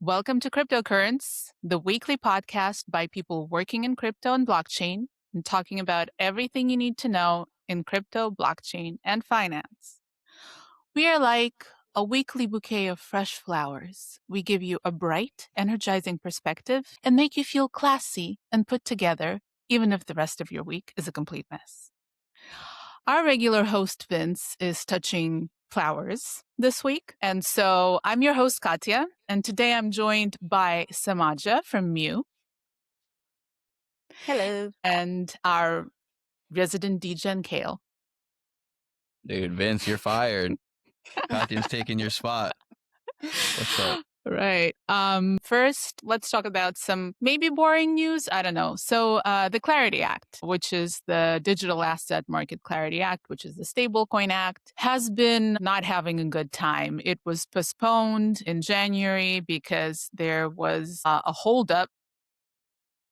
Welcome to Cryptocurrents, the weekly podcast by people working in crypto and blockchain and talking about everything you need to know in crypto, blockchain, and finance. We are like a weekly bouquet of fresh flowers. We give you a bright, energizing perspective and make you feel classy and put together, even if the rest of your week is a complete mess. Our regular host, Vince, is touching flowers this week. And so I'm your host, Katya. And today I'm joined by Semaja from Mew Hello. and our resident degen, Kale. Dude, Vince, you're fired. Katya's taking your spot. What's up? Right. First, let's talk about some maybe boring news. I don't know. So, the Clarity Act, which is the Digital Asset Market Clarity Act, which is the Stablecoin Act, has been not having a good time. It was postponed in January because there was a holdup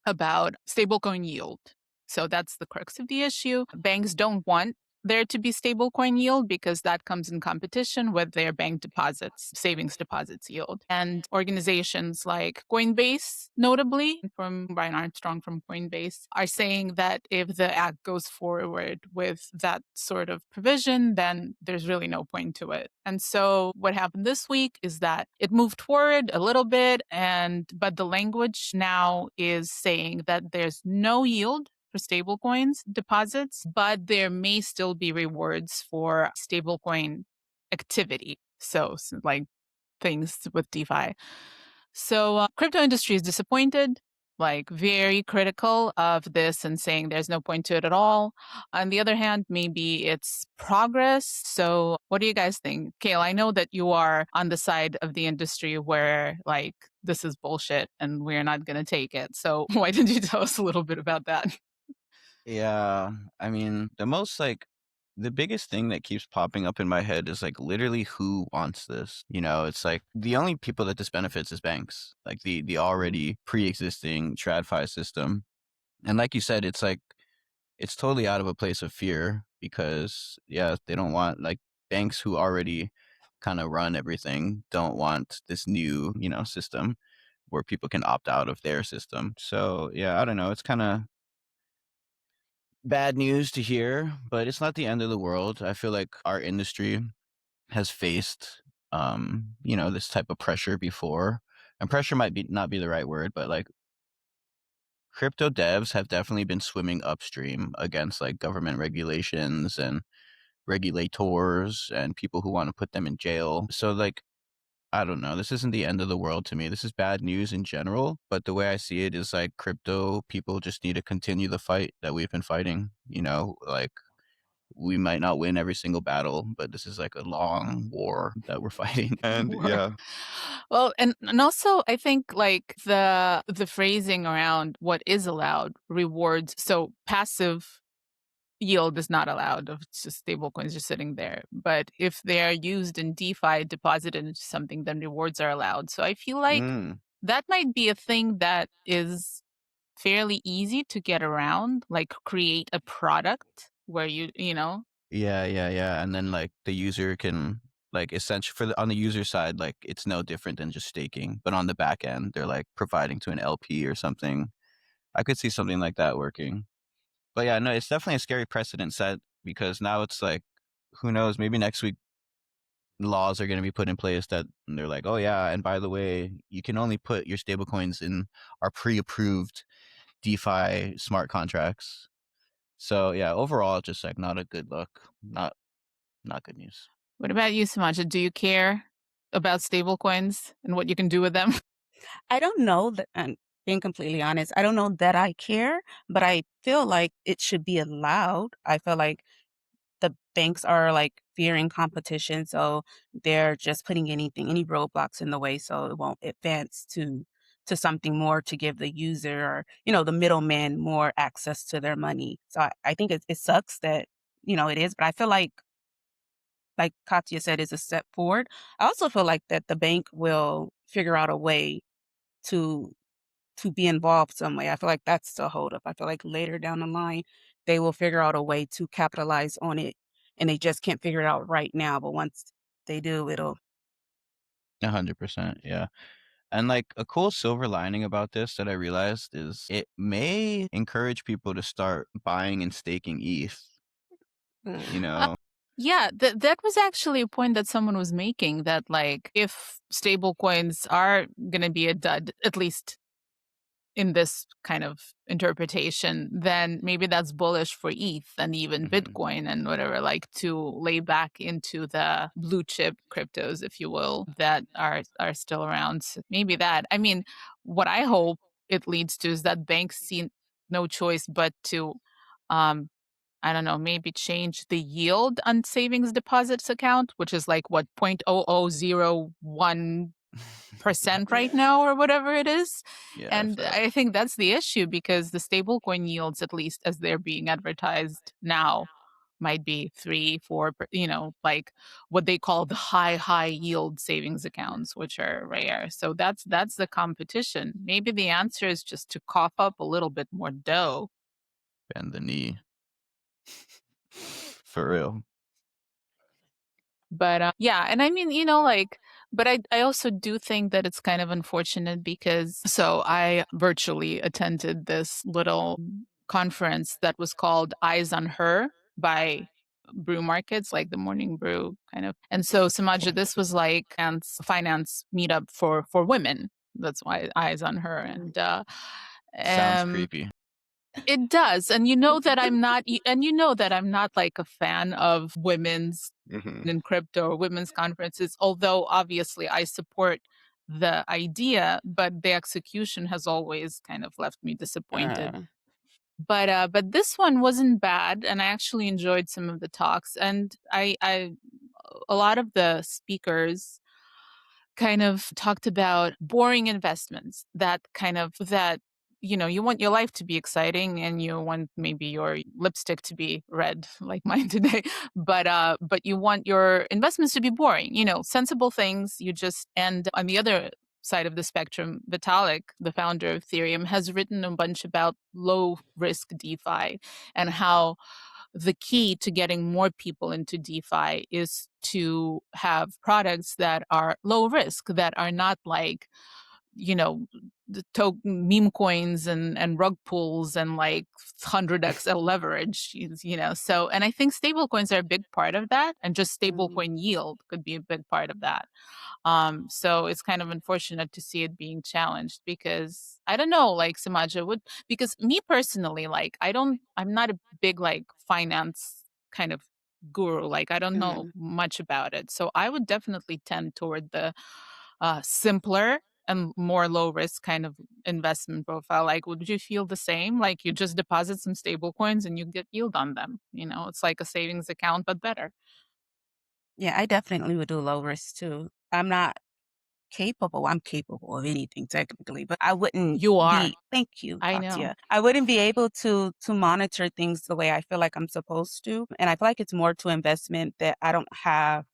about stablecoin yield. So that's the crux of the issue. Banks don't want there to be stablecoin yield because that comes in competition with their bank deposits, savings deposits yield. And organizations like Coinbase, notably from Brian Armstrong from Coinbase, are saying that if the act goes forward with that sort of provision, then there's really no point to it. And so what happened this week is that it moved forward a little bit, but the language now is saying that there's no yield for stablecoins deposits, but there may still be rewards for stablecoin activity. So like things with DeFi. So crypto industry is disappointed, like very critical of this and saying there's no point to it at all. On the other hand, maybe it's progress. So what do you guys think? Kale, I know that you are on the side of the industry where like this is bullshit and we're not going to take it. So why didn't you tell us a little bit about that? Yeah, I mean, the biggest thing that keeps popping up in my head is like literally who wants this? It's like the only people that this benefits is banks, like the already pre-existing TradFi system. And like you said, it's like it's totally out of a place of fear because they don't want like banks who already kind of run everything don't want this new, system where people can opt out of their system. So I don't know. It's kind of bad news to hear, but it's not the end of the world. I feel like our industry has faced, this type of pressure before, and pressure might be not be the right word, but like crypto devs have definitely been swimming upstream against like government regulations and regulators and people who want to put them in jail. So like I don't know. This isn't the end of the world to me. This is bad news in general, but the way I see it is like crypto people just need to continue the fight that we've been fighting. Like we might not win every single battle, but this is like a long war that we're fighting. And War. Well, and also I think like the phrasing around what is allowed rewards. So passive yield is not allowed of just stable coins just sitting there. But if they are used in DeFi, deposited into something, then rewards are allowed. So I feel like that might be a thing that is fairly easy to get around, like create a product where you know. Yeah. And then like the user can like essentially on the user side, like it's no different than just staking, but on the back end, they're like providing to an LP or something. I could see something like that working. But yeah, no, it's definitely a scary precedent set because now it's like, who knows, maybe next week laws are going to be put in place that they're like, oh yeah, and by the way, you can only put your stablecoins in our pre-approved DeFi smart contracts. So yeah, overall, just like not a good look, not good news. What about you, Samaja? Do you care about stable coins and what you can do with them? I don't know that, I'm being completely honest, I don't know that I care, but I feel like it should be allowed. I feel like the banks are like fearing competition, so they're just putting any roadblocks in the way so it won't advance to something more to give the user or, the middleman more access to their money. So I think it sucks that, it is, but I feel like Katya said, is a step forward. I also feel like that the bank will figure out a way to be involved some way. I feel like that's the holdup. I feel like later down the line, they will figure out a way to capitalize on it, and they just can't figure it out right now. But once they do, it'll. 100%, yeah. And like a cool silver lining about this that I realized is it may encourage people to start buying and staking ETH. You know, Yeah, that was actually a point that someone was making, that like if stable coins are going to be a dud, at least in this kind of interpretation, then maybe that's bullish for ETH and even Bitcoin and whatever, like to lay back into the blue chip cryptos, if you will, that are still around. So maybe that. I mean, what I hope it leads to is that banks see no choice but to um I don't know, maybe change the yield on savings deposits account, which is like what 0.0001% right now or whatever it is. yeah, And I think that's the issue, because the stablecoin yields, at least as they're being advertised now, might be 3, 4, like what they call the high yield savings accounts, which are rare. So that's the competition. Maybe the answer is just to cough up a little bit more dough. bend the knee. For real. But yeah, and I mean, like, but I also do think that it's kind of unfortunate because so I virtually attended this little conference that was called Eyes on Her by brew markets, like the morning brew kind of. And so Semaja, this was like finance meetup for women. That's why Eyes on Her. And Sounds um creepy. it does. And I'm not like a fan of women's in crypto or women's conferences, although obviously I support the idea, but the execution has always kind of left me disappointed. But this one wasn't bad, and I actually enjoyed some of the talks. And I a lot of the speakers kind of talked about boring investments, that you want your life to be exciting and you want maybe your lipstick to be red like mine today, but you want your investments to be boring, sensible things. And on the other side of the spectrum, Vitalik, the founder of Ethereum, has written a bunch about low risk DeFi, and how the key to getting more people into DeFi is to have products that are low risk, that are not like, the meme coins and rug pulls and like 100x leverage, So, and I think stable coins are a big part of that, and just stable coin yield could be a big part of that. So it's kind of unfortunate to see it being challenged, because I don't know, like Samaja would, because me personally, like I'm not a big like finance kind of guru. Like I don't know much about it. So I would definitely tend toward the simpler and more low risk kind of investment profile. Like, would you feel the same? Like you just deposit some stable coins and you get yield on them. It's like a savings account, but better. Yeah, I definitely would do low risk too. I'm not capable. I'm capable of anything technically, but I wouldn't You are. be, thank you, I know. Katya. I wouldn't be able to monitor things the way I feel like I'm supposed to. And I feel like it's more to investment that I don't have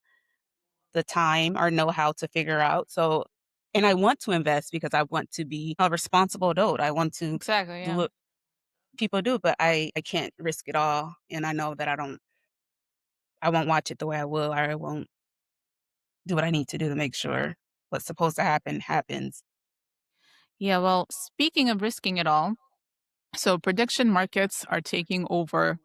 the time or know how to figure out. So, and I want to invest because I want to be a responsible adult. I want to Exactly. do Yeah. what people do, but I can't risk it all. And I know that I won't watch it the way I will, or I won't do what I need to do to make sure what's supposed to happen happens. Yeah. Well, speaking of risking it all, so prediction markets are taking over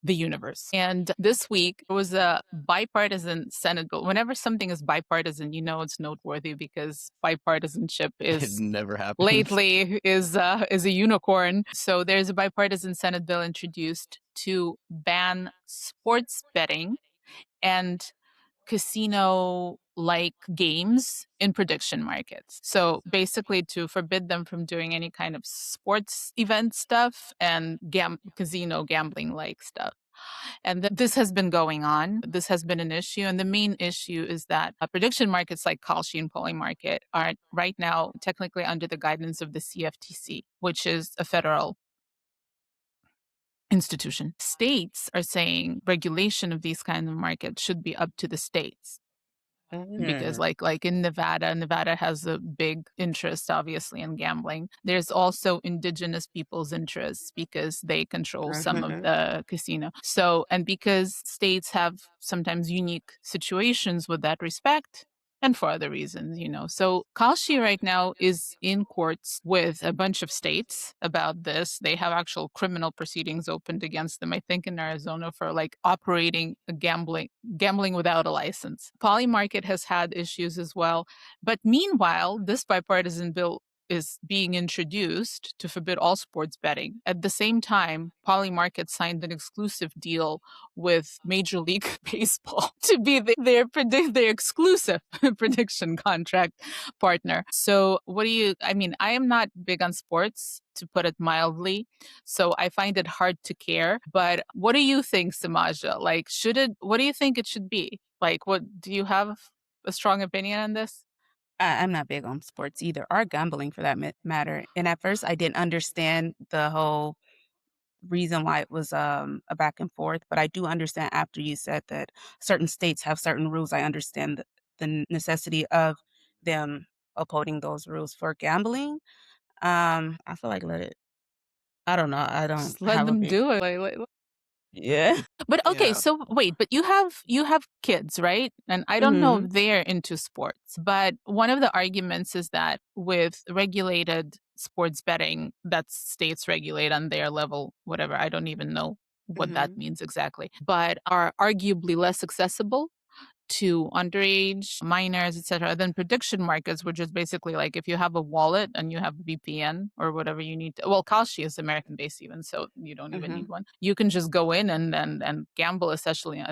the universe. And this week there was a bipartisan Senate bill. Whenever something is bipartisan, it's noteworthy, because bipartisanship It is never happens. lately is a unicorn. So there's a bipartisan Senate bill introduced to ban sports betting and casino like games in prediction markets. So basically to forbid them from doing any kind of sports event stuff and casino gambling like stuff. And this has been going on. This has been an issue. And the main issue is that prediction markets like Kalshi and Polymarket are right now technically under the guidance of the CFTC, which is a federal institution. States are saying regulation of these kinds of markets should be up to the states, because like in Nevada has a big interest obviously in gambling. There's also indigenous people's interests because they control some of the casino. So, and because states have sometimes unique situations with that respect, and for other reasons, So Kalshi right now is in courts with a bunch of states about this. They have actual criminal proceedings opened against them, I think in Arizona, for like operating a gambling without a license. Polymarket has had issues as well. But meanwhile, this bipartisan bill is being introduced to forbid all sports betting. At the same time, Polymarket signed an exclusive deal with Major League Baseball to be their exclusive prediction contract partner. So I am not big on sports, to put it mildly. So I find it hard to care. But what do you think, Semaja? Like, what do you think it should be? Like, do you have a strong opinion on this? I'm not big on sports either, or gambling for that matter. And at first, I didn't understand the whole reason why it was a back and forth. But I do understand after you said that certain states have certain rules. I understand the necessity of them upholding those rules for gambling. I feel like let it. I don't know. I don't Just let have a them big. do it. Yeah. But okay, Yeah. so wait, but you have kids, right? And I don't know Hmm. if they're into sports, but one of the arguments is that with regulated sports betting that states regulate on their level, whatever, I don't even know what that Hmm. means exactly, but are arguably less accessible to underage minors, etc., than prediction markets, which is basically like if you have a wallet and you have VPN or whatever you need to, well, Kalshi is American based even, so you don't even Hmm. need one. You can just go in and gamble essentially,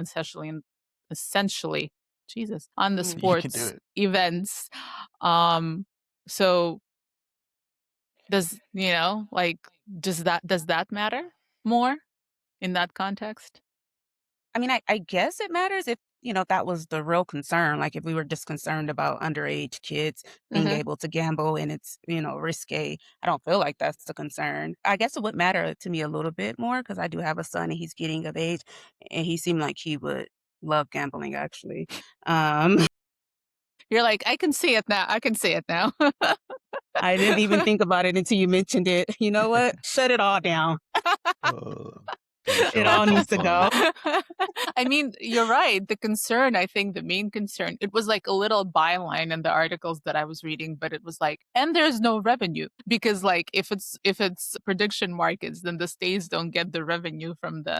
Jesus, on the Hmm. You can do sports it. events. Um, so like, does that matter more in that context? I mean, I guess it matters if, that was the real concern. Like if we were just concerned about underage kids being Mm-hmm. able to gamble and it's, risque. I don't feel like that's the concern. I guess it would matter to me a little bit more because I do have a son and he's getting of age and he seemed like he would love gambling actually. Um, You're like, I can see it now. I can see it now. I didn't even think about it until you mentioned it. You know what? Shut it all down. Oh, gotta It show all off the needs to go. fun. I mean, you're right. I think the main concern, it was like a little byline in the articles that I was reading, but it was like, and there's no revenue because like if it's prediction markets, then the states don't get the revenue from the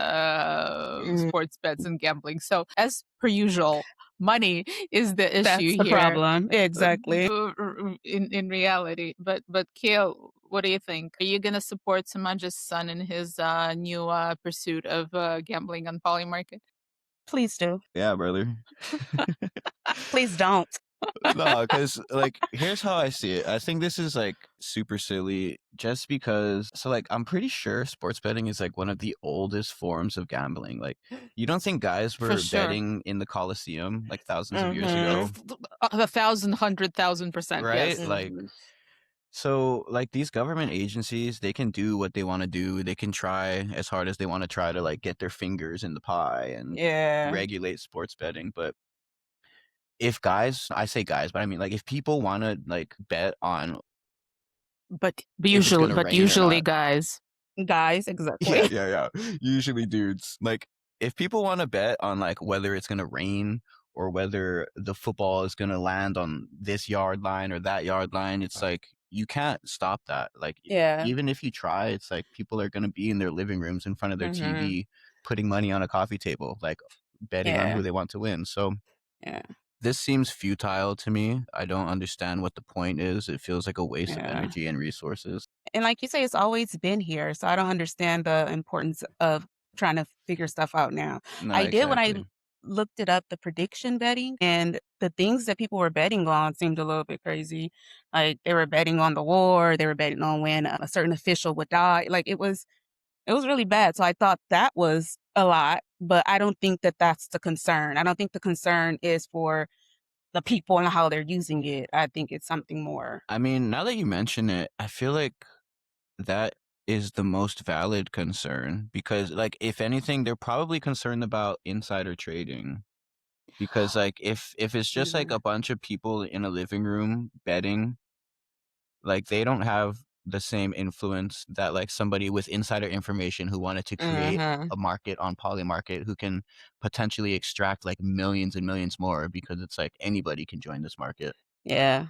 Mm, sports bets and gambling. So as per usual, money is the issue that's the here problem. Exactly. in reality. But Kale, what do you think? Are you gonna support Samaja's son in his new pursuit of gambling on Polymarket? Please do. Yeah, brother. Please don't. No, because like here's how I see it. I think this is like super silly just because like I'm pretty sure sports betting is like one of the oldest forms of gambling. Like you don't think guys For were sure. betting in the Colosseum like thousands of years Mhm. ago, 1,000%, right? yes. Like Mhm. so like these government agencies, they can do what they want to do. They can try as hard as they want to try to like get their fingers in the pie and Yeah. regulate sports betting, but if guys, I say guys, but I mean like if people want to like bet on But if it's usually, gonna but rain or usually, not. guys. Guys, Yeah, exactly. yeah, yeah. Usually dudes. Like if people want to bet on like whether it's gonna rain or whether the football is gonna land on this yard line or that yard line, it's like you can't stop that. Like Yeah. even if you try, it's like people are gonna be in their living rooms in front of their Mhm. TV putting money on a coffee table, like betting on Yeah. who they want to win. So Yeah. this seems futile to me. I don't understand what the point is. It feels like a waste of Yeah. energy and resources. And like you say, it's always been here, so I don't understand the importance of trying to figure stuff out now. No, I did when I exactly. looked it up, the prediction betting, and the things that people were betting on seemed a little bit crazy. Like they were betting on the war, they were betting on when a certain official would die. Like it was really bad. So I thought that was a lot, but I don't think that that's the concern. I don't think the concern is for the people and how they're using it. I think it's something more. I mean, now that you mention it, I feel like that is the most valid concern because, like, if anything, they're probably concerned about insider trading. Because, like, if it's just like Mhm. a bunch of people in a living room betting, like, they don't have the same influence that like somebody with insider information who wanted to create Mhm. a market on Polymarket who can potentially extract like millions and millions more because it's like anybody can join this market. Yeah,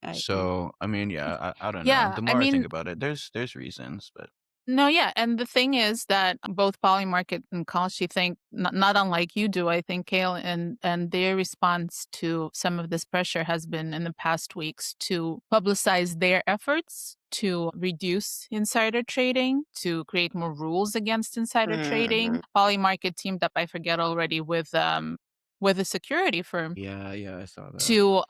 I agree. So, I mean, yeah, I don't know. Yeah, The I more I think mean, about it, there's reasons, but no, yeah, and the thing is that both Polymarket and Kalshi think not unlike you do. I think Kale and their response to some of this pressure has been in the past weeks to publicize their efforts to reduce insider trading, to create more rules against insider trading. Mhm. Polymarket teamed up, I forget already, with a security firm yeah, I saw that. to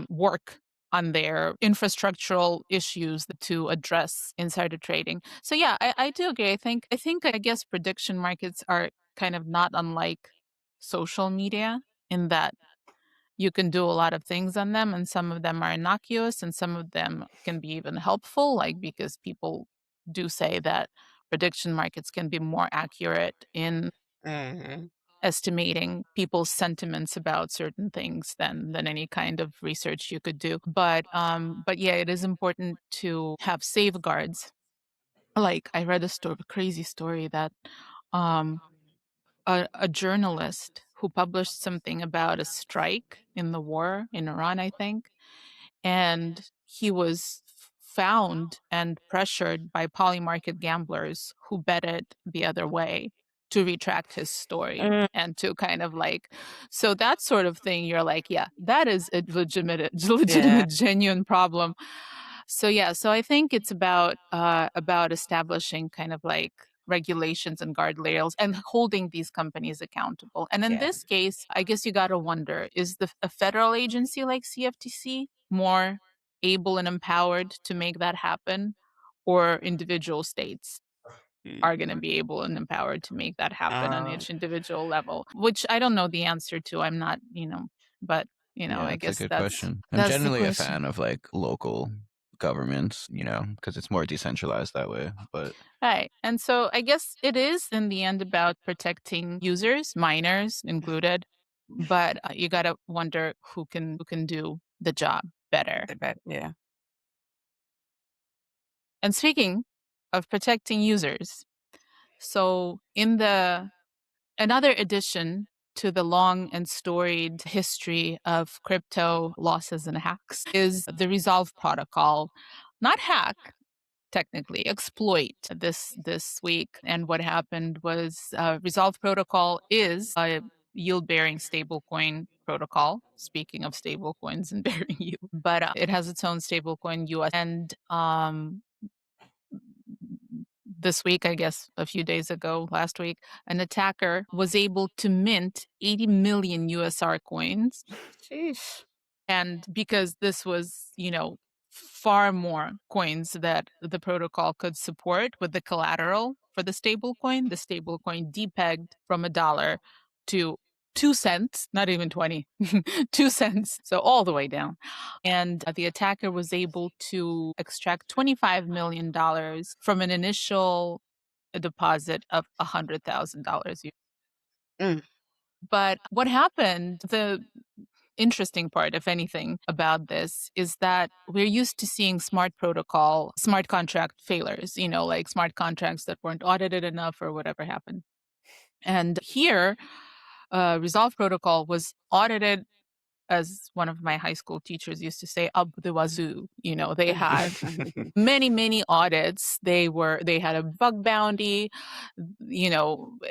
work on their infrastructural issues to address insider trading. So yeah, I do agree. I guess prediction markets are kind of not unlike social media in that you can do a lot of things on them, and some of them are innocuous and some of them can be even helpful, like because people do say that prediction markets can be more accurate in Mhm. estimating people's sentiments about certain things than any kind of research you could do. But yeah, it is important to have safeguards. Like I read a crazy story that um a journalist who published something about a strike in the war in Iran, I think, and he was found and pressured by polymarket gamblers who bet it the other way to retract his story Mm, and to kind of like, so that sort of thing you're like, yeah, that is a yeah, legitimate genuine problem. So yeah, so I think it's about establishing kind of like regulations and guardrails and holding these companies accountable. And in yeah. this case, I guess you got to wonder, is a federal agency like CFTC more able and empowered to make that happen, or individual states Mm. are going to be able and empowered to make that happen on Uh, each individual level, which I don't know the answer to. I'm not, but Yeah, I it's a guess good that's question. I'm that's the generally a question. fan of like local governments, because it's more decentralized that way. But Right. And so I guess it is in the end about protecting users, miners included, but you got to wonder who can do the job better. I bet, yeah. And speaking of protecting users, so in the another addition to the long and storied history of crypto losses and hacks is the Resolv Protocol. Not hack, technically, exploit this week. And what happened was Resolv Protocol is a yield-bearing stablecoin protocol. Speaking of stablecoins and bearing yield, but it has its own stablecoin US, and this week, I guess a few days ago, last week, an attacker was able to mint 80 million USR coins. Sheesh. And because this was, far more coins that the protocol could support with the collateral for the stablecoin depegged from $1 to 2 cents, not even 20, 2 cents. So all the way down. And the attacker was able to extract $25 million from an initial deposit of $100,000. Mm. But what happened, the interesting part, if anything, about this is that we're used to seeing smart contract failures, like smart contracts that weren't audited enough or whatever happened. And here, Resolve Protocol was audited, as one of my high school teachers used to say, up the wazoo. They had many, many audits. They had a bug bounty,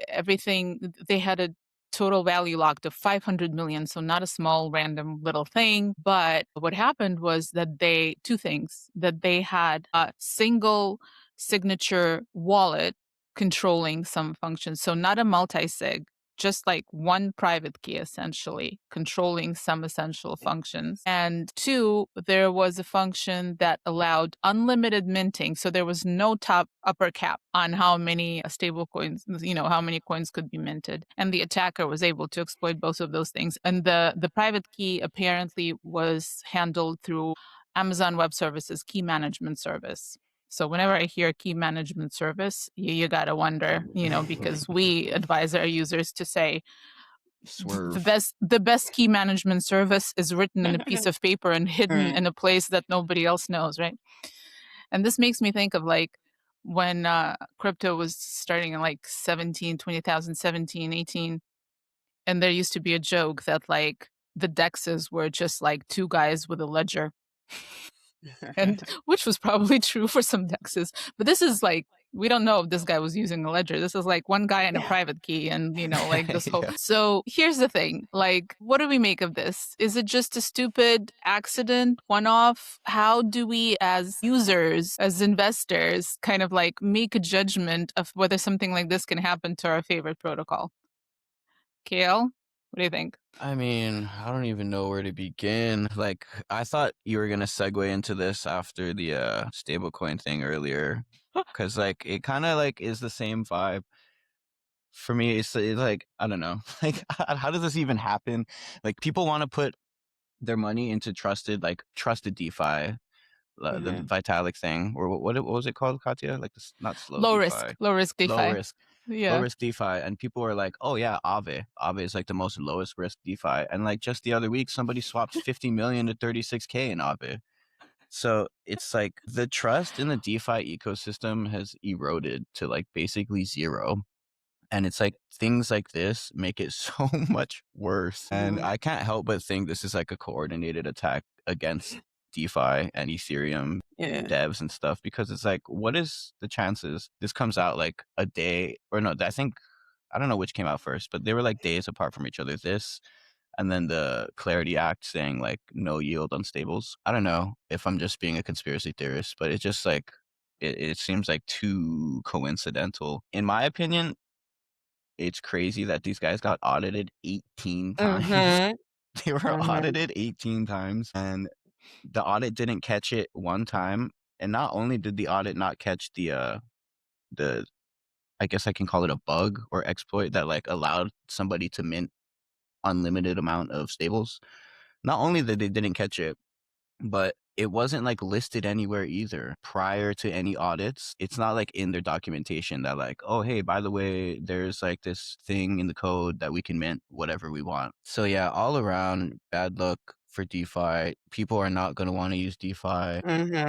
everything. They had a total value locked of 500 million. So not a small random little thing. But what happened was that two things, that they had a single signature wallet controlling some functions. So not a multi-sig, just like one private key, essentially, controlling some essential functions. And two, there was a function that allowed unlimited minting. So there was no upper cap on how many stable coins, how many coins could be minted. And the attacker was able to exploit both of those things. And the private key apparently was handled through Amazon Web Services key management service. So whenever I hear key management service, you gotta wonder, because we advise our users to say the swerve. best key management service is written in a piece of paper and hidden Mm. in a place that nobody else knows, right? And this makes me think of like when crypto was starting in like 2017, 18, and there used to be a joke that like the dexes were just like two guys with a ledger, and which was probably true for some dexes. But this is like, we don't know if this guy was using a ledger. This is like one guy and a Yeah. private key, and like this whole. Yeah. So here's the thing: like, what do we make of this? Is it just a stupid accident, one-off? How do we, as users, as investors, kind of like make a judgment of whether something like this can happen to our favorite protocol? Kale, what do you think? I mean, I don't even know where to begin. Like, I thought you were gonna segue into this after the stablecoin thing earlier, because like it kind of like is the same vibe. For me, it's like I don't know, like how does this even happen? Like people want to put their money into trusted DeFi, the Hmm. Vitalik thing, or what was it called, Katya? Like this, not slow DeFi, Low risk low DeFi. risk, low Yeah. risk DeFi, and people are like, oh yeah, Aave is like the most lowest risk DeFi, and like just the other week, somebody swapped 50 million to 36K in Aave. So it's like the trust in the DeFi ecosystem has eroded to like basically zero. And it's like things like this make it so much worse. And Mhm. I can't help but think this is like a coordinated attack against DeFi and Ethereum Yeah. devs and stuff, because it's like, what is the chances this comes out like a day or no, I think I don't know which came out first, but they were like days apart from each other. This and then the Clarity Act saying like no yield on stables. I don't know if I'm just being a conspiracy theorist, but it's just like it seems like too coincidental. In my opinion, it's crazy that these guys got audited 18 times. Mhm. They were Mhm. audited 18 times, and the audit didn't catch it one time. And not only did the audit not catch the I guess I can call it a bug or exploit that like allowed somebody to mint unlimited amount of stables. Not only that they didn't catch it, but it wasn't like listed anywhere either prior to any audits. It's not like in their documentation that like, oh hey, by the way, there's like this thing in the code that we can mint whatever we want. So yeah, all around bad luck for DeFi. People are not going to want to use DeFi. Mhm.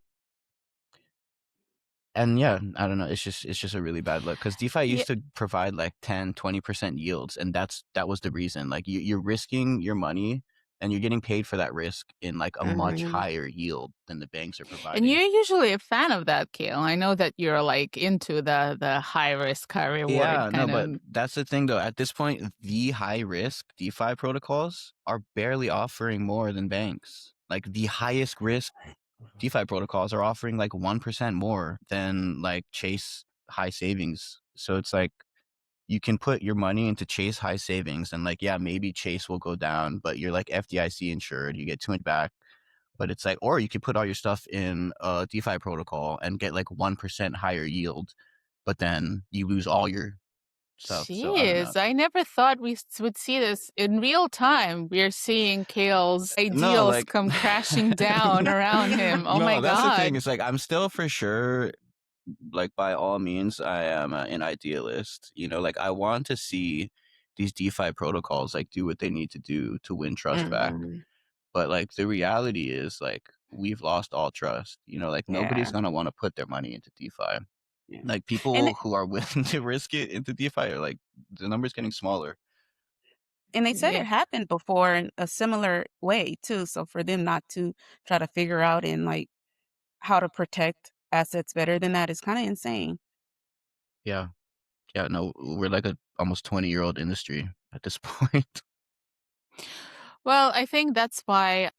And yeah, I don't know. It's just a really bad look because DeFi Yeah. used to provide like 10-20% yields, and that was the reason. Like you're risking your money and you're getting paid for that risk in like a much Mhm. higher yield than the banks are And providing. you're usually a fan of that, Kale. I know that you're like into the high risk, high reward Yeah, no, kind but of. that's the thing though. At this point, the high risk DeFi protocols are barely offering more than banks. Like the highest risk DeFi protocols are offering like 1% more than like Chase high savings. So it's like you can put your money into Chase high savings and like, yeah, maybe Chase will go down, but you're like FDIC insured, you get 200 back. But it's like, or you could put all your stuff in a DeFi protocol and get like 1% higher yield, but then you lose all your stuff. So I don't know. Jeez, I never thought we would see this in real time. We're seeing Kale's No, ideals like, come crashing down around him. Oh my no, that's the thing. God. It's like, I'm still for sure, like, by all means, I am an idealist. You know, like, I want to see these DeFi protocols, like, do what they need to do to win trust back. Mhm. But, like, the reality is, like, we've lost all trust. You know, like, nobody's Yeah. going to want to put their money into DeFi. Yeah. Like, And people who are willing to risk it into DeFi are, like, the number's getting smaller. and they said Yeah. it happened before in a similar way too. So for them not to try to figure out and like how to protect assets better than that is kind of insane. Yeah. Yeah, no, we're like a almost 20-year-old industry at this point. Well, I think that's why,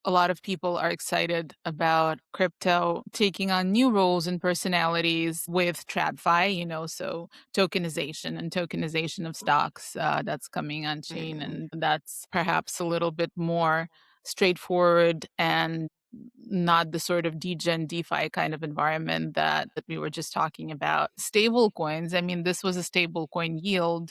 a lot of people are excited about crypto taking on new roles and personalities with TradFi, so tokenization of stocks that's coming on chain. Mhm. And that's perhaps a little bit more straightforward and not the sort of degen DeFi kind of environment that we were just talking about. Stable coins, I mean, this was a stable coin yield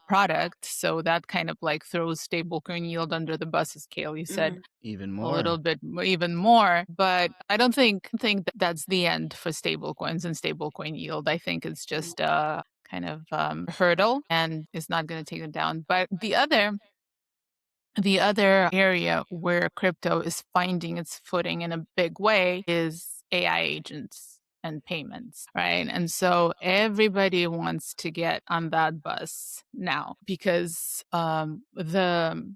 product. So that kind of like throws stablecoin yield under the bus, as Kale, you said Mhm. Even a more. little bit even more. But I don't think that that's the end for stablecoins and stablecoin yield. I think it's just a kind of hurdle and is not going to take it down. But the other The other area where crypto is finding its footing in a big way is AI agents and payments, right? And so everybody wants to get on that bus now because the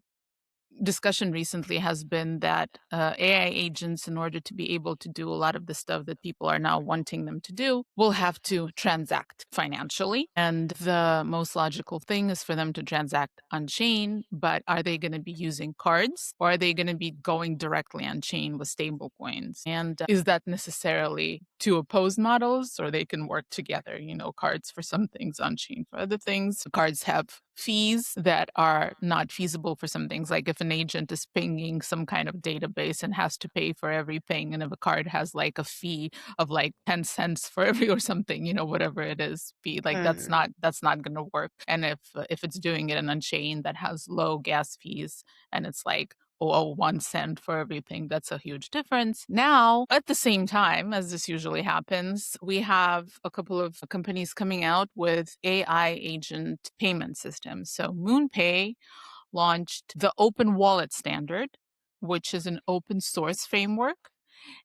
discussion recently has been that AI agents, in order to be able to do a lot of the stuff that people are now wanting them to do, will have to transact financially. And the most logical thing is for them to transact on chain. But are they going to be using cards, or are they going to be going directly on chain with stable coins? And is that necessarily two opposed models, or they can work together? Cards for some things, on chain for other things. Cards have fees that are not feasible for some things, like if an agent is pinging some kind of database and has to pay for every ping, and if a card has like a fee of like 10 cents for every or something, whatever it is, fee, like that's not going to work. And if it's doing it in a chain that has low gas fees and it's like 1 cent for everything, that's a huge difference. Now, at the same time, as this usually happens, we have a couple of companies coming out with AI agent payment systems. So MoonPay launched the Open Wallet standard, which is an open source framework.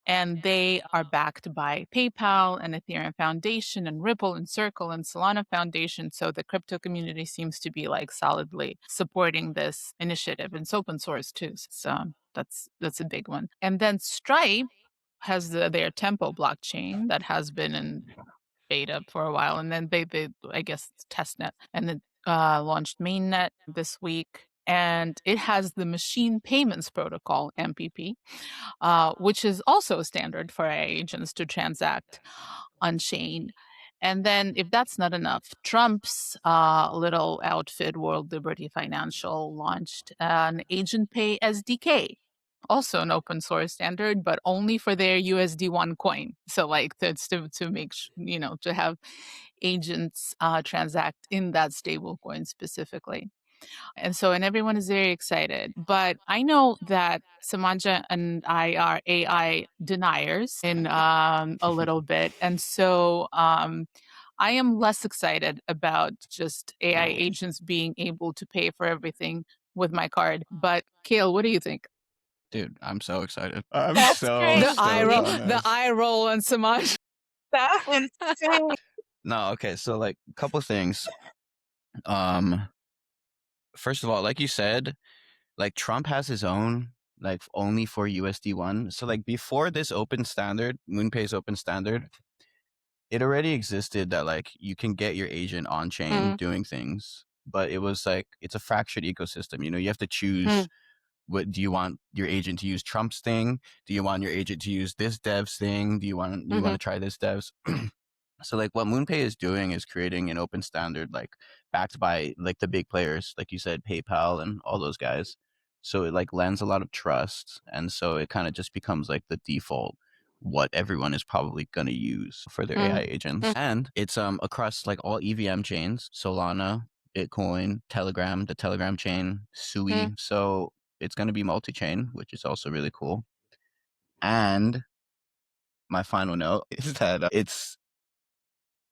And they are backed by PayPal and Ethereum Foundation and Ripple and Circle and Solana Foundation. So the crypto community seems to be like solidly supporting this initiative. And it's open source too. So that's a big one. And then Stripe has their Tempo blockchain that has been in beta for a while, and then they I guess it's testnet, and then launched mainnet this week. And it has the Machine Payments Protocol (MPP), which is also a standard for AI agents to transact on chain. And then, if that's not enough, Trump's little outfit, World Liberty Financial, launched an Agent Pay SDK, also an open source standard, but only for their USD1 coin. So, like, to make to have agents transact in that stable coin specifically. And everyone is very excited. But I know that Semaja and I are AI deniers in a little bit. And so I am less excited about just AI agents being able to pay for everything with my card. But Kale, what do you think? Dude, I'm so excited. I'm That's so crazy. The eye roll, stoked on the this. eye roll on Samaj. That's insane. No, okay, so like a couple things. First of all, like you said, like Trump has his own, like only for USD1. So like before this open standard, MoonPay's open standard, it already existed that like you can get your agent on chain doing things, but it was like it's a fractured ecosystem. You have to choose what do you want your agent to use Trump's thing? Do you want your agent to use this dev's thing? Do you want to try this dev's? So like what MoonPay is doing is creating an open standard, like backed by like the big players, like you said, PayPal and all those guys. So it like lends a lot of trust, and so it kind of just becomes like the default what everyone is probably going to use for their AI agents. And it's across like all EVM chains, Solana, Bitcoin, Telegram, the Telegram chain, Sui. So it's going to be multi-chain, which is also really cool. And my final note is that it's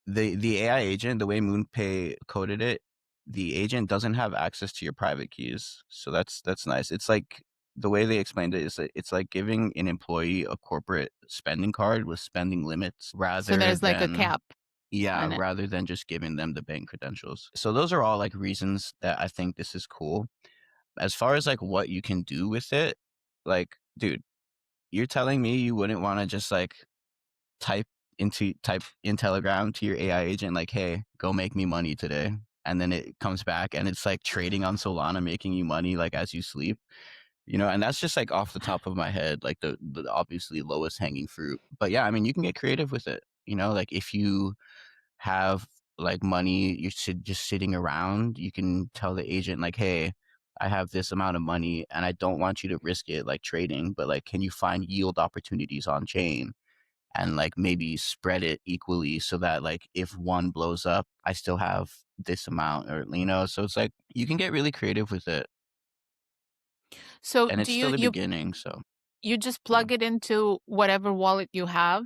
the AI agent, the way MoonPay coded it, the agent doesn't have access to your private keys. So that's nice. It's like the way they explained it is that it's like giving an employee a corporate spending card with spending limits So rather there's like a than cap yeah, on it. rather than just giving them the bank credentials. So those are all like reasons that I think this is cool. As far as like what you can do with it, like, dude, you're telling me you wouldn't want to just like type in Telegram to your AI agent like, hey, go make me money today. And then it comes back and it's like trading on Solana, making you money like as you sleep. And that's just like off the top of my head, like the obviously lowest hanging fruit. But yeah, I mean, you can get creative with it. Like if you have like money, just sitting around, you can tell the agent like, hey, I have this amount of money and I don't want you to risk it like trading, but like, can you find yield opportunities on chain? And like maybe spread it equally so that like if one blows up, I still have this amount, or so it's like you can get really creative with it, So and do it's still the you beginning. So you just yeah. plug it into whatever wallet you have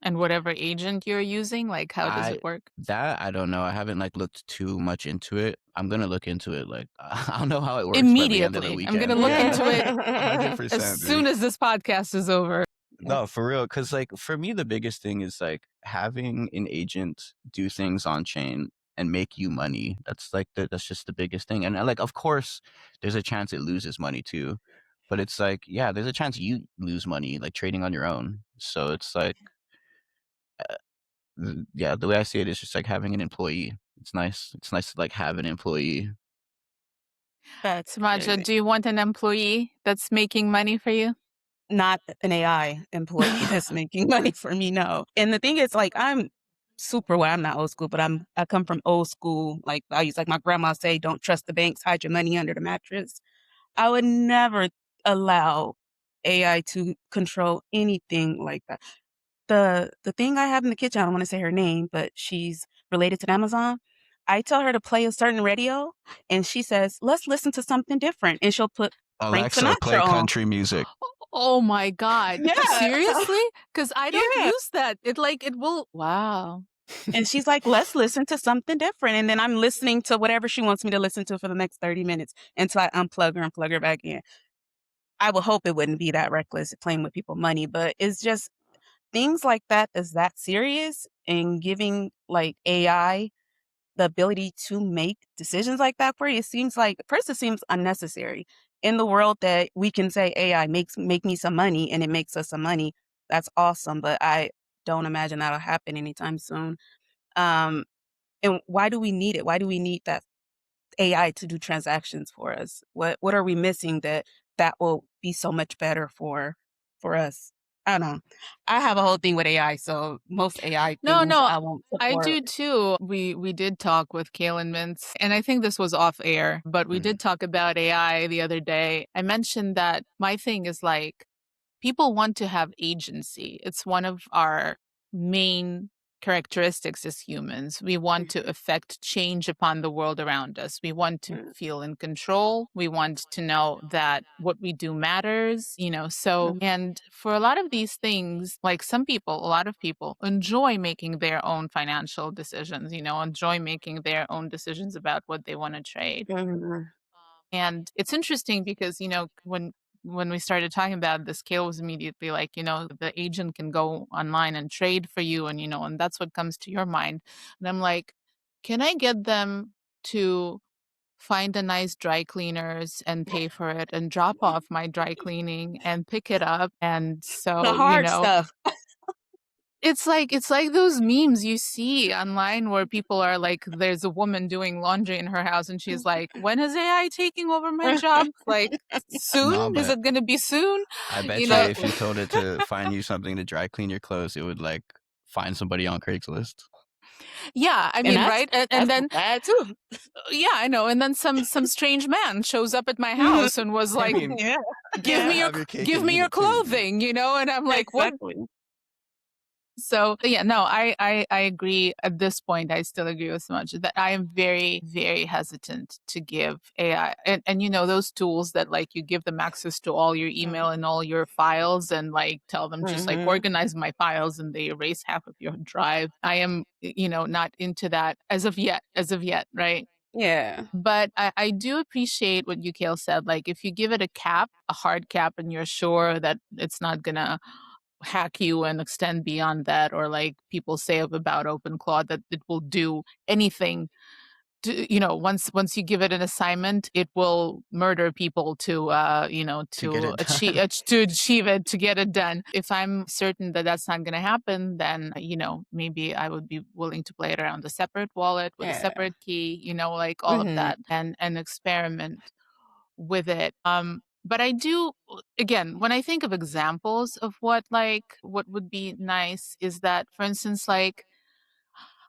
And whatever agent you're using, like, how does it work? I don't know. I haven't like looked too much into it. I'm gonna look into it. Like I'll know how it works by the end of the Immediately. I'm gonna weekend. look Yeah, into it hundred as percent, soon dude. as this podcast is over. No, for real. Because like for me, the biggest thing is like having an agent do things on chain and make you money. That's like that's just the biggest thing. And like, of course, there's a chance it loses money too. But it's like, yeah, there's a chance you lose money like trading on your own. So it's like, yeah, the way I see it is just like having an employee. It's nice. It's nice to like have an employee. That's Semaja, crazy. do you want an employee that's making money for you? Not an AI employee that's making money for me, no. And the thing is, like, I'm I'm not old school, but I come from old school, like, values. Like my grandma say, "Don't trust the banks, hide your money under the mattress." I would never allow AI to control anything like that. The thing I have in the kitchen, I don't wanna say her name, but she's related to Amazon. I tell her to play a certain radio, and she says, "Let's listen to something different," and she'll put Frank Alexa, play Sinatra on. country music. Oh my god. Yeah, Seriously? Because I don't yeah. use that. It will wow. And she's like, "Let's listen to something different." And then I'm listening to whatever she wants me to listen to for the next 30 minutes until I unplug her and plug her back in. I would hope it wouldn't be that reckless playing with people money, but it's just things like that is that serious and giving like AI the ability to make decisions like that for you. It seems like first it seems unnecessary. In the world that we can say AI make me some money and it makes us some money, that's awesome. But I don't imagine that'll happen anytime soon. Um, and why do we need it? Why do we need that AI to do transactions for us? What are we missing that will be so much better for us? I don't know. I have a whole thing with AI, so most AI No, things no, I won't I support. do too. We did talk with Kaylin Mintz, and I think this was off air, but we Mhm. did talk about AI the other day. I mentioned that my thing is like people want to have agency. It's one of our main characteristics as humans. We want to affect change upon the world around us. We want to Mhm, feel in control. We want to know that what we do matters, you know. So, mhm, and for a lot of these things, like some people, a lot of people enjoy making their own financial decisions, you know, enjoy making their own decisions about what they want to trade. mhm, And it's interesting because, you know, when we started talking about this, Kale was immediately like, you know, the agent can go online and trade for you, and you know, and that's what comes to your mind. And I'm like, can I get them to find a nice dry cleaners and pay for it and drop off my dry cleaning and pick it up? And the so, you hard know, stuff. it's like those memes you see online where people are like, there's a woman doing laundry in her house and she's like, when is AI taking over my job? Like soon? No, Is but it gonna be soon? I You bet you know? if you told it to find you something to dry clean your clothes, it would like find somebody on Craigslist. Yeah, I And mean, right? And that's then bad too. yeah, I know. And then some strange man shows up at my Mhm. house and was I like, mean, Yeah, give yeah, me your have your cake give and me eat your it too, you know. clothing, you know? And I'm like, what exactly. So yeah, no, I agree. At this point, I still agree with so much that I am very, very hesitant to give AI and you know, those tools that like you give them access to all your email and all your files and like tell them just like Mhm. organize my files and they erase half of your drive. I am, you know, not into that as of yet, right? Yeah. But I do appreciate what Yukil said. Like if you give it a cap, a hard cap, and you're sure that it's not gonna hack you and extend beyond that, or like people say about OpenClaw that it will do anything to, you know, once you give it an assignment, it will murder people to you know, To get it done. to achieve it, to get it done. If I'm certain that that's not going to happen, then you know, maybe I would be willing to play it around a separate wallet with a Yeah. separate key, you know, like all of Mhm. that, and experiment with it. But I do, again, when I think of examples of what would be nice is that, for instance, like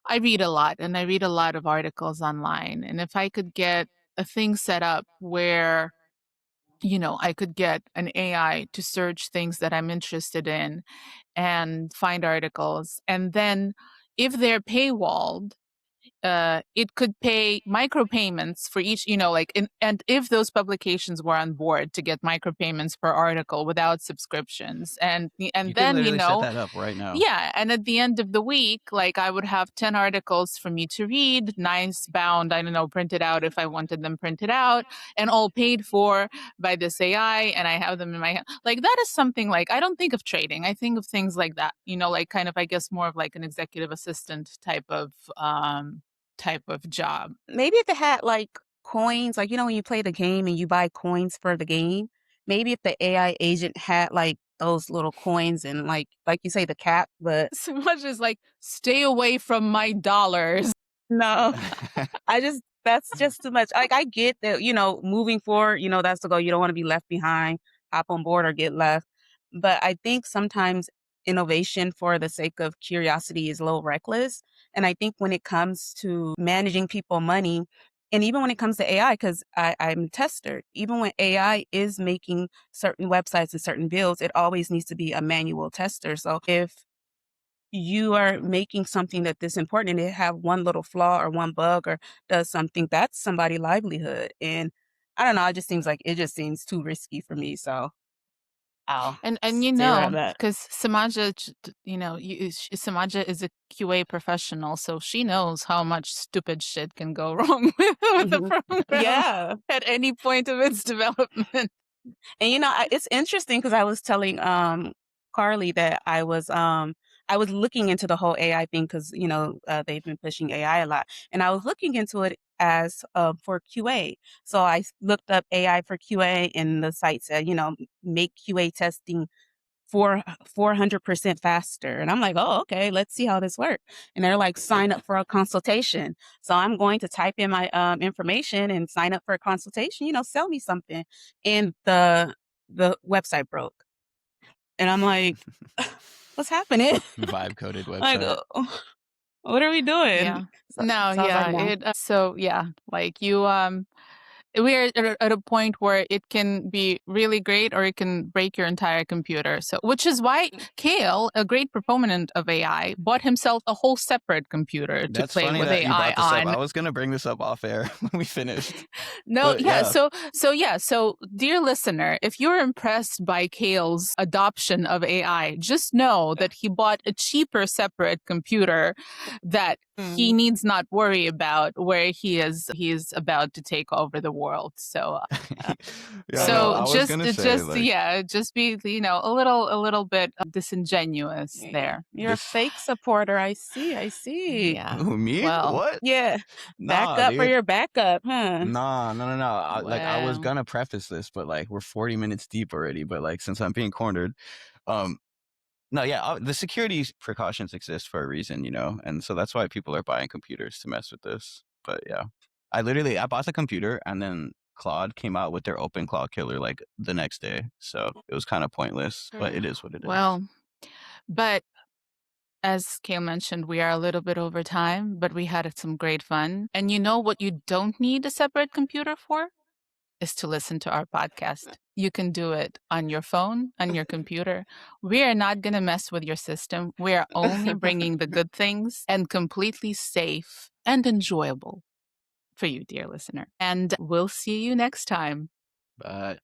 I read a lot and I read a lot of articles online. And if I could get a thing set up where, you know, I could get an AI to search things that I'm interested in and find articles. And then if they're paywalled, it could pay micropayments for each, and if those publications were on board to get micropayments per article without subscriptions, and You then could literally set that up right now. yeah, and at the end of the week, like I would have 10 articles for me to read, nice bound, I don't know, printed out if I wanted them printed out, and all paid for by this AI, and I have them in my hand. Like that is something like I don't think of trading. I think of things like that, like kind of I guess more of like an executive assistant type of job. Maybe if it had like coins, like when you play the game and you buy coins for the game, maybe if the AI agent had like those little coins and like you say the cap, but So much as like stay away from my dollars. no. That's just too much. Like I get that, moving forward, that's the goal. You don't want to be left behind, hop on board or get left. But I think sometimes innovation for the sake of curiosity is a little reckless. And I think when it comes to managing people money, and even when it comes to AI, because I'm a tester, even when AI is making certain websites and certain builds, it always needs to be a manual tester. So if you are making something that this important and it have one little flaw or one bug or does something, that's somebody's livelihood. And I don't know, it just seems too risky for me. So I'll And stay where I'm at. because Semaja, Semaja is a QA professional, so she knows how much stupid shit can go wrong with the Mhm. program Yeah. at any point of its development. And it's interesting because I was telling Carly that I was looking into the whole AI thing because they've been pushing AI a lot, and I was looking into it as for QA. So I looked up AI for QA, and the site said make QA testing 400% faster. And I'm like, oh, okay, let's see how this works. And they're like, sign up for a consultation. So I'm going to type in my information and sign up for a consultation, sell me something. And the website broke. And I'm like, what's happening? Vibe coded Like, website. what are we doing? Yeah. So, No, so I was like, yeah. no. So yeah, like we are at a point where it can be really great or it can break your entire computer. So, which is why Kale, a great proponent of AI, bought himself a whole separate computer to That's play funny with that you AI brought this up. I on. was gonna bring this up off air when we finished. No, But yeah. yeah. So dear listener, if you're impressed by Kale's adoption of AI, just know that he bought a cheaper separate computer that he needs not worry about where he is about to take over the world. So Yeah, no, I was gonna say just be a little bit disingenuous there. You're a this. fake supporter. I see. Yeah. Who, me? Well, What? Yeah. Nah, Backup for dude. your backup, huh? Nah, no. I was well. gonna preface this, but like we're 40 minutes deep already. But like since I'm being cornered, um, no, yeah, the security precautions exist for a reason, and so that's why people are buying computers to mess with this. But yeah, I bought the computer and then Claude came out with their open Claude killer like the next day, so it was kind of pointless. But it is what it is. Well, but as Kale mentioned, we are a little bit over time, but we had some great fun. And you know what you don't need a separate computer for? Is to listen to our podcast. You can do it on your phone, on your computer. We are not going to mess with your system. We are only bringing the good things and completely safe and enjoyable for you, dear listener. And we'll see you next time. But